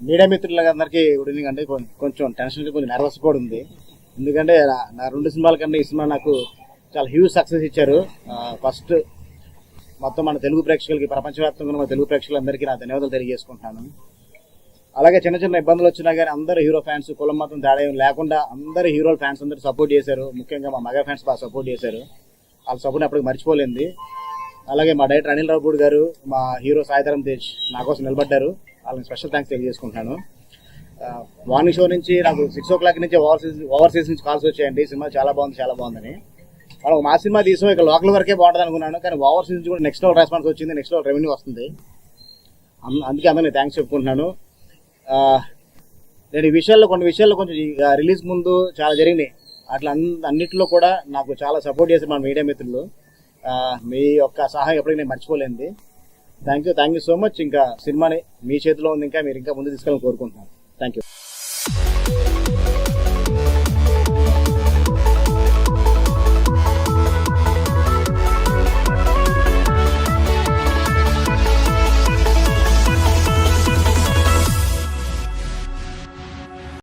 Media మిత్రులందరికీ good evening అండి. కొంచెం టెన్షన్, కొంచెం నర్వస్ కూడా ఉంది. ఎందుకంటే నా 2 సినిమాల కన్నా ఈ సినిమా నాకు చాలా హ్యూజ్ సక్సెస్ ఇచ్చారు. ఫస్ట్ మొత్తం మన తెలుగు ప్రేక్షకులకి, ప్రపంచవ్యాప్తంగా మన తెలుగు ప్రేక్షకులందరికీ నా ధన్యవాదాలు తెలియజేసుకుంటున్నాను. అలాగే చిన్న చిన్న ఇబ్బందులు వచ్చినా కానీ అందరూ హీరో ఫ్యాన్స్, కులం మాత్రం తేడా లేకుండా అందరూ హీరో ఫ్యాన్స్ అందరూ సపోర్ట్ చేశారు. ముఖ్యంగా మా మగ ఫ్యాన్స్ బాగా సపోర్ట్ చేశారు. వాళ్ళ సపోర్ట్ అప్పటికి మర్చిపోలేంది. అలాగే మా డైరెక్టర్ అనిల్ రావుపూడి గారు, మా హీరో సాయిధరం తేజ్ నా కోసం నిలబడ్డారు. వాళ్ళని స్పెషల్ థ్యాంక్స్ తెలియజేసుకుంటున్నాను. మార్నింగ్ షో నుంచి నాకు 6 o'clock నుంచి ఓవర్సీస్ నుంచి కాల్స్ వచ్చాయండి. సినిమా చాలా బాగుందని. మనం మా సినిమా తీసాం, ఇక లోకల్ వరకే బాగుంటుంది అనుకున్నాను. కానీ ఓవర్సీస్ నుంచి కూడా నెక్స్ట్ లెవెల్ రెస్పాన్స్ వచ్చింది, నెక్స్ట్ లెవెల్ రెవెన్యూ వస్తుంది. అందుకే అందరినీ థ్యాంక్స్ చెప్పుకుంటున్నాను. నేను కొన్ని విషయాల్లో కొంచెం రిలీజ్ ముందు చాలా జరిగినాయి. అట్లా అన్నింటిలో కూడా నాకు చాలా సపోర్ట్ చేశారు మన మీడియా మిత్రులు. మీ యొక్క సహాయం ఎప్పటికీ నేను మర్చిపోలేంది. Thank you so much. ఇంకా సినిమాని మీ చేతిలో ఉంది, ఇంకా మీరు ఇంకా ముందు తీసుకెళ్ళాలని కోరుకుంటున్నాను. Thank you.